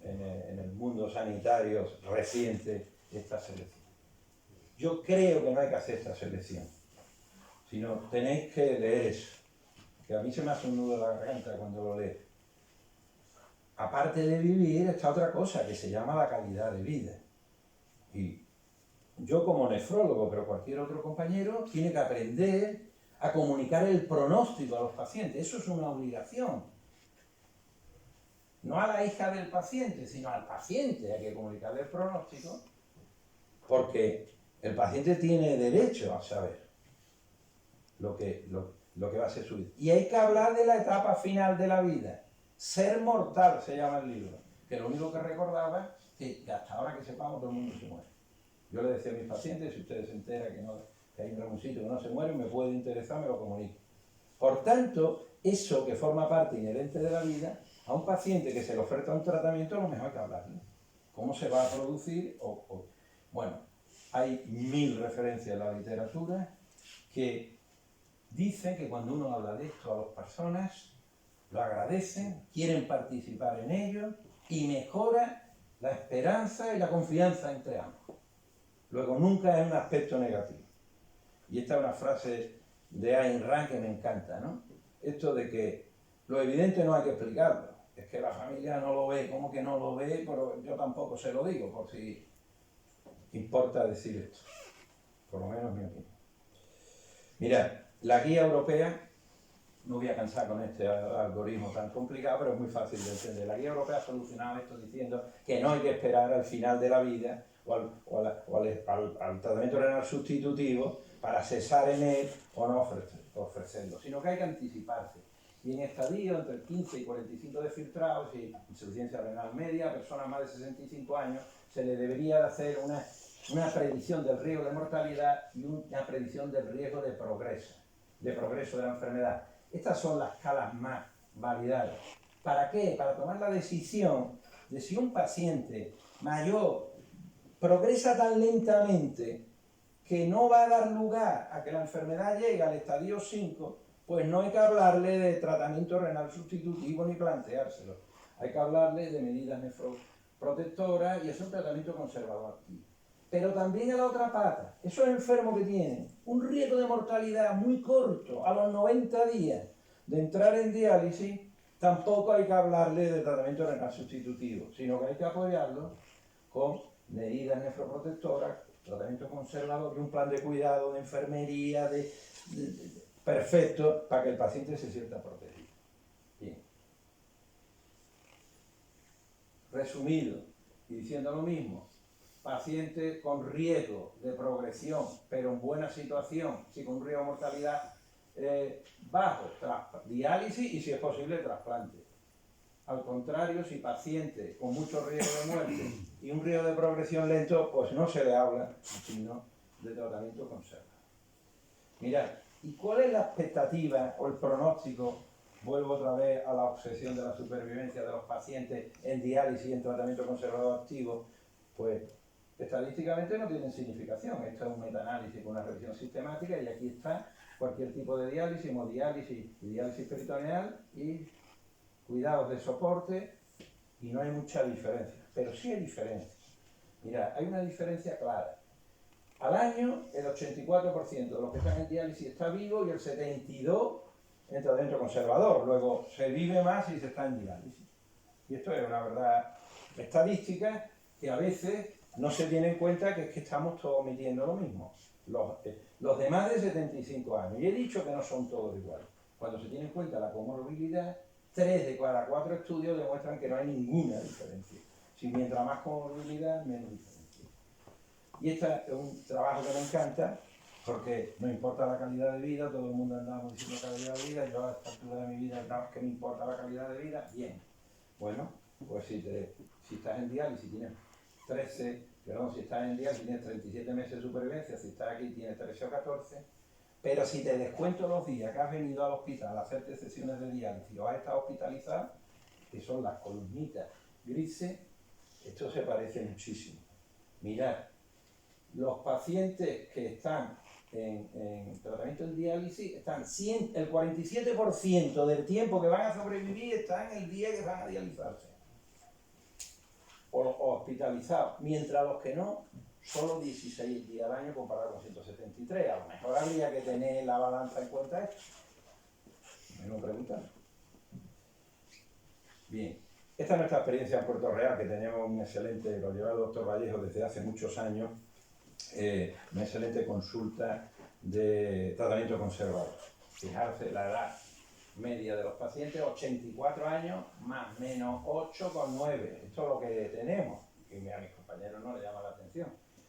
el mundo sanitario reciente esta selección. Yo creo que no hay que hacer esta selección, sino tenéis que leer eso, que a mí se me hace un nudo en la garganta cuando lo leo. Aparte de vivir está otra cosa que se llama la calidad de vida. Y yo como nefrólogo, pero cualquier otro compañero, tiene que aprender a comunicar el pronóstico a los pacientes. Eso es una obligación. No a la hija del paciente, sino al paciente hay que comunicarle el pronóstico, porque el paciente tiene derecho a saber lo que va a ser su vida. Y hay que hablar de la etapa final de la vida. Ser mortal se llama el libro, que lo único que recordaba es que hasta ahora que sepamos todo el mundo se muere. Yo le decía a mis pacientes, si ustedes se enteran que hay un remoncito que no se muere, me puede interesar, me lo comunico. Por tanto, eso que forma parte inherente de la vida, a un paciente que se le oferta un tratamiento, a lo mejor hay que hablarle. ¿Cómo se va a producir? Bueno, hay 1000 referencias en la literatura que dicen que cuando uno habla de esto a las personas, lo agradecen, quieren participar en ello y mejora la esperanza y la confianza entre ambos. Luego, nunca es un aspecto negativo. Y esta es una frase de Ayn Rand que me encanta, ¿no? Esto de que lo evidente no hay que explicarlo. Es que la familia no lo ve, ¿cómo que no lo ve? Pero yo tampoco se lo digo, por si importa decir esto. Por lo menos mi opinión. Mirad, la guía europea, no voy a cansar con este algoritmo tan complicado, pero es muy fácil de entender. La guía europea ha solucionado esto diciendo que no hay que esperar al final de la vida o al tratamiento renal sustitutivo para cesar en él o no ofrecerlo, sino que hay que anticiparse. Y en estadio entre 15 y 45 de filtrados y insuficiencia renal media, a personas más de 65 años, se le debería de hacer una predicción del riesgo de mortalidad y una predicción del riesgo de progreso de la enfermedad. Estas son las escalas más validadas. ¿Para qué? Para tomar la decisión de si un paciente mayor progresa tan lentamente que no va a dar lugar a que la enfermedad llegue al estadio 5, pues no hay que hablarle de tratamiento renal sustitutivo ni planteárselo. Hay que hablarle de medidas nefroprotectoras y es un tratamiento conservador activo. Pero también a la otra pata, esos enfermos que tienen un riesgo de mortalidad muy corto, a los 90 días de entrar en diálisis, tampoco hay que hablarle de tratamiento renal sustitutivo, sino que hay que apoyarlo con medidas nefroprotectoras, tratamiento conservador y un plan de cuidado, de enfermería, perfecto, para que el paciente se sienta protegido. Bien. Resumido, y diciendo lo mismo, paciente con riesgo de progresión, pero en buena situación, sí con un riesgo de mortalidad bajo, diálisis y si es posible trasplante. Al contrario, si paciente con mucho riesgo de muerte y un riesgo de progresión lento, pues no se le habla, sino de tratamiento conservador. Mirad, ¿y cuál es la expectativa o el pronóstico? Vuelvo otra vez a la obsesión de la supervivencia de los pacientes en diálisis y en tratamiento conservador activo. Pues estadísticamente no tienen significación. Esto es un metaanálisis con una revisión sistemática y aquí está cualquier tipo de diálisis, hemodiálisis y diálisis peritoneal y cuidados de soporte y no hay mucha diferencia, pero sí hay diferencia. Mira, hay una diferencia clara. Al año, el 84% de los que están en diálisis está vivo y el 72% entra dentro conservador. Luego se vive más si se está en diálisis. Y esto es una verdad estadística que a veces no se tiene en cuenta, que es que estamos todos omitiendo lo mismo. Los de más de 75 años. Y he dicho que no son todos iguales. Cuando se tiene en cuenta la comorbilidad, 3 de cada 4 estudios demuestran que no hay ninguna diferencia. Si mientras más comorbilidad, menos diferencia. Y este es un trabajo que me encanta, porque no importa la calidad de vida, todo el mundo andamos diciendo calidad de vida, yo a esta altura de mi vida, no, que me importa la calidad de vida, bien. Bueno, pues si estás en diálisis tienes si estás en diálisis tienes 37 meses de supervivencia, si estás aquí tienes 13 o 14, pero si te descuento los días que has venido al hospital a hacerte sesiones de diálisis o has estado hospitalizado, que son las columnitas grises, esto se parece muchísimo. Mirad, los pacientes que están en tratamiento en diálisis están el 47% del tiempo que van a sobrevivir está en el día que van a dializarse o hospitalizados, mientras los que no, solo 16 días al año comparado con 173. A lo mejor habría que tener la balanza en cuenta esto. Me lo preguntan. Bien, esta es nuestra experiencia en Puerto Real, que tenemos un excelente, lo lleva el doctor Vallejo desde hace muchos años, una excelente consulta de tratamiento conservador. Fijarse la edad media de los pacientes, 84 años, más menos 8,9. Esto es lo que tenemos, que a mis compañeros no les llama la atención,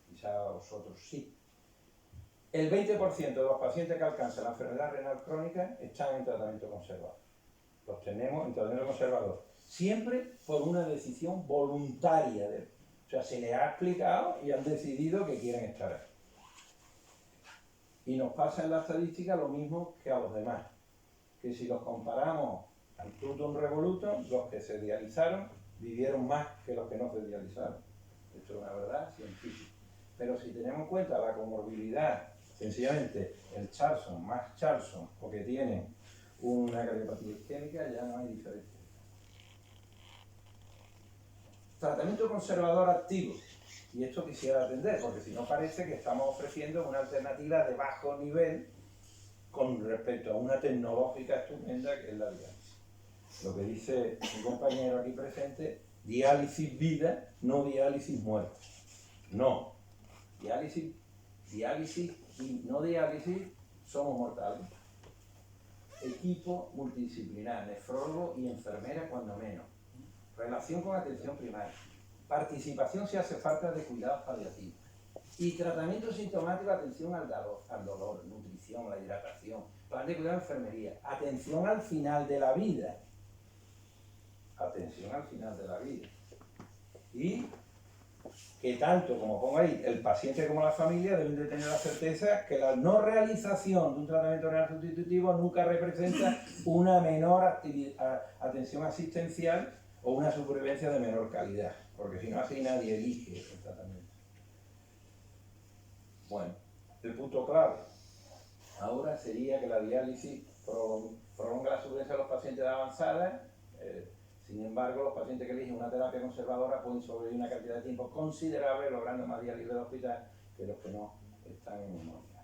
quizá a vosotros sí. El 20% de los pacientes que alcanzan la enfermedad renal crónica están en tratamiento conservador. Los tenemos en tratamiento conservador, siempre por una decisión voluntaria de él. O sea, se les ha explicado y han decidido que quieren estar ahí. Y nos pasa en la estadística lo mismo que a los demás. Que si los comparamos al totum revolutum, los que se dializaron vivieron más que los que no se dializaron. Esto es una verdad científica. Pero si tenemos en cuenta la comorbilidad, sencillamente el Charlson más Charlson, o que tienen una cardiopatía isquémica, ya no hay diferencia. Tratamiento conservador activo. Y esto quisiera atender, porque si no parece que estamos ofreciendo una alternativa de bajo nivel con respecto a una tecnológica estupenda que es la diálisis. Lo que dice mi compañero aquí presente, diálisis vida, no diálisis muerte. No, diálisis y no diálisis somos mortales. Equipo multidisciplinar, nefrólogo y enfermera cuando menos. Relación con atención primaria. Participación si hace falta de cuidados paliativos. Y tratamiento sintomático, atención al dolor, nutrición, la hidratación, plan de cuidado de enfermería, atención al final de la vida. Atención al final de la vida. Y que tanto, como pongo ahí, el paciente como la familia deben de tener la certeza que la no realización de un tratamiento renal sustitutivo nunca representa una menor atención asistencial o una supervivencia de menor calidad, porque si no así nadie elige el tratamiento. Bueno, el punto clave ahora sería que la diálisis prolonga la supervivencia de los pacientes avanzadas. Sin embargo, los pacientes que eligen una terapia conservadora pueden sobrevivir una cantidad de tiempo considerable, logrando más días libres de hospital que los que no están en inmunidad.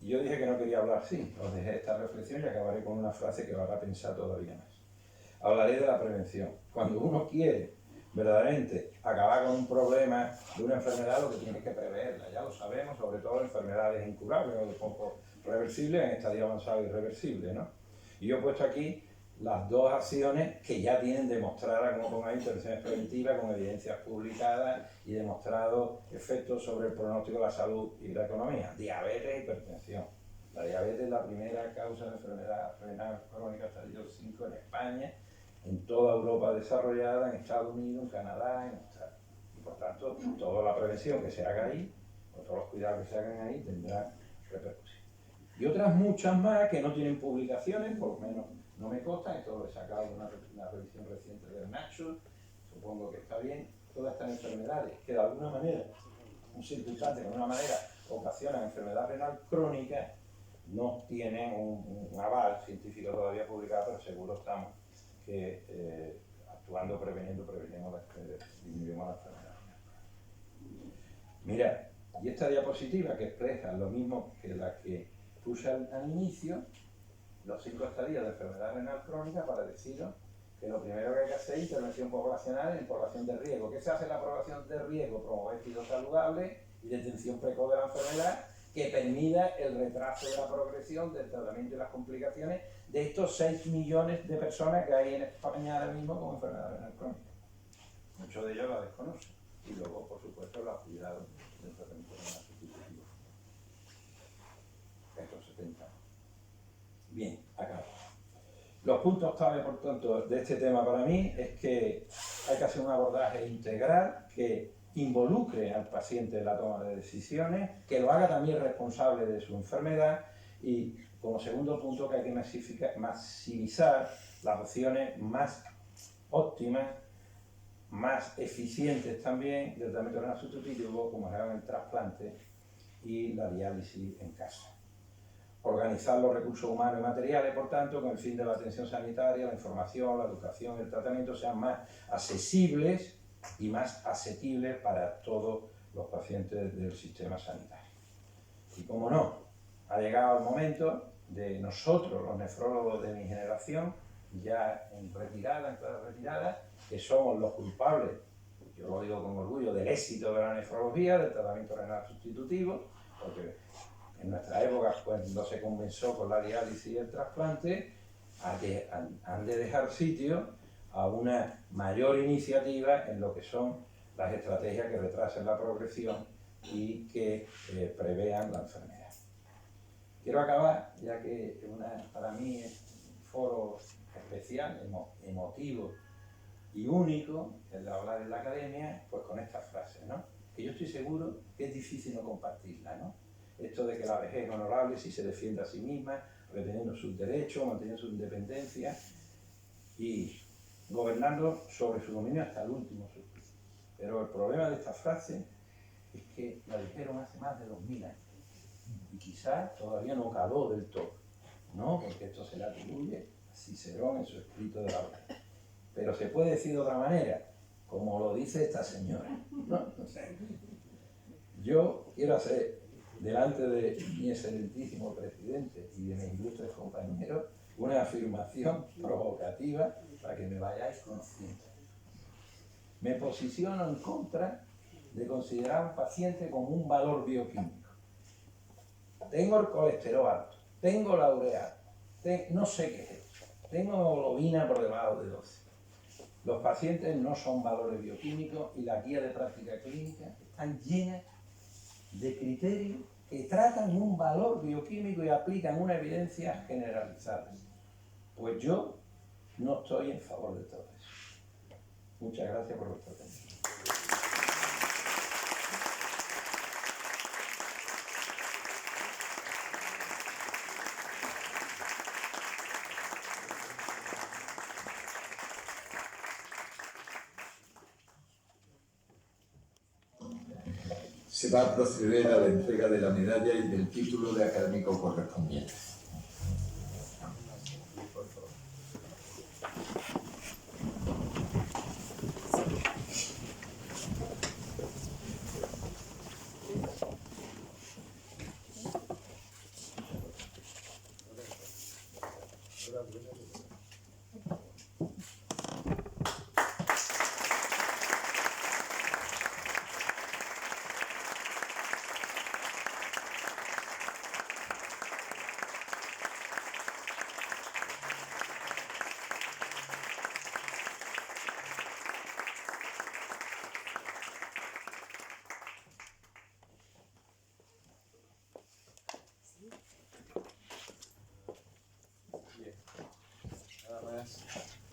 Y yo dije que no quería hablar, sí, os dejé esta reflexión y acabaré con una frase que os hará pensar todavía más. Hablaré de la prevención. Cuando uno quiere verdaderamente acabar con un problema de una enfermedad, lo que tiene que preverla, ya lo sabemos, sobre todo enfermedades incurables o de poco reversibles, en estadio avanzado irreversible, ¿no? Y yo he puesto aquí las dos acciones que ya tienen demostradas, como pongo ahí, intervenciones preventivas con evidencias publicadas y demostrado efectos sobre el pronóstico de la salud y la economía. Diabetes e hipertensión. La diabetes es la primera causa de enfermedad renal crónica estadio 5 en España, en toda Europa desarrollada, en Estados Unidos, en Canadá, en Australia. Y por tanto, toda la prevención que se haga ahí, o todos los cuidados que se hagan ahí, tendrá repercusión. Y otras muchas más que no tienen publicaciones, por lo menos no me consta, esto lo he sacado de una revisión reciente del Nature, supongo que está bien. Todas estas enfermedades que de alguna manera, un circunstante que de alguna manera ocasionan enfermedad renal crónica, no tienen un aval científico todavía publicado, pero seguro estamos que disminuyemos la enfermedad. Mirad, y esta diapositiva que expresa lo mismo que la que puse al inicio, los 5 estadios de enfermedad renal crónica, para deciros que lo primero que hay que hacer es intervención poblacional en población de riesgo. ¿Qué se hace en la población de riesgo? Promover estilos saludables y detención precoz de la enfermedad que permita el retraso de la progresión, del tratamiento y las complicaciones de estos 6 millones de personas que hay en España ahora mismo con enfermedad renal crónica. Muchos de ellos la desconocen. Y luego, por supuesto, los cuidados del tratamiento renal sustitutivo. Estos 70. Bien, acá. Los puntos clave, por tanto, de este tema para mí es que hay que hacer un abordaje integral que involucre al paciente en la toma de decisiones, que lo haga también responsable de su enfermedad y, como segundo punto, que hay que maximizar las opciones más óptimas, más eficientes también del tratamiento renal sustitutivo, como es el trasplante y la diálisis en casa. Organizar los recursos humanos y materiales, por tanto, con el fin de la atención sanitaria, la información, la educación y el tratamiento sean más accesibles y más asequibles para todos los pacientes del sistema sanitario. Y como no, ha llegado el momento de nosotros, los nefrólogos de mi generación, ya en retirada, en clara retirada, que somos los culpables, yo lo digo con orgullo, del éxito de la nefrología, del tratamiento renal sustitutivo, porque en nuestra época, cuando se comenzó con la diálisis y el trasplante, han de dejar sitio a una mayor iniciativa en lo que son las estrategias que retrasen la progresión y que prevean la enfermedad. Quiero acabar, ya que para mí es un foro especial, emotivo y único, el de hablar en la academia, pues con estas frases, ¿no? Que yo estoy seguro que es difícil no compartirla, ¿no? Esto de que la vejez es honorable si se defiende a sí misma, reteniendo sus derechos, manteniendo su independencia y gobernando sobre su dominio hasta el último suspiro. Pero el problema de esta frase es que la dijeron hace más de 2000 años y quizás todavía no caló del todo, ¿no? Porque esto se le atribuye a Cicerón en su escrito de la obra. Pero se puede decir de otra manera, como lo dice esta señora, ¿no? Yo quiero hacer, delante de mi excelentísimo presidente y de mis ilustres compañeros, una afirmación provocativa para que me vayáis conociendo. Me posiciono en contra de considerar a un paciente como un valor bioquímico. Tengo el colesterol alto, tengo la urea, no sé qué es esto, tengo hemoglobina por debajo de 12. Los pacientes no son valores bioquímicos y las guías de práctica clínica están llenas de criterios que tratan un valor bioquímico y aplican una evidencia generalizada. Pues yo no estoy en favor de todo eso. Muchas gracias por vuestra atención. Se va a proceder a la entrega de la medalla y del título de académico correspondiente.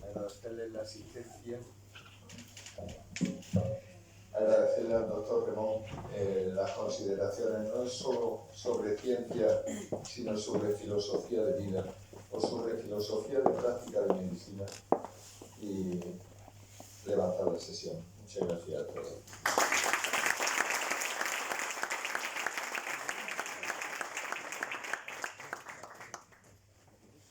Agradecerle la asistencia, agradecerle al doctor Remón las consideraciones, no es solo sobre ciencia, sino sobre filosofía de vida o sobre filosofía de práctica de medicina, y levantar la sesión. Muchas gracias a todos.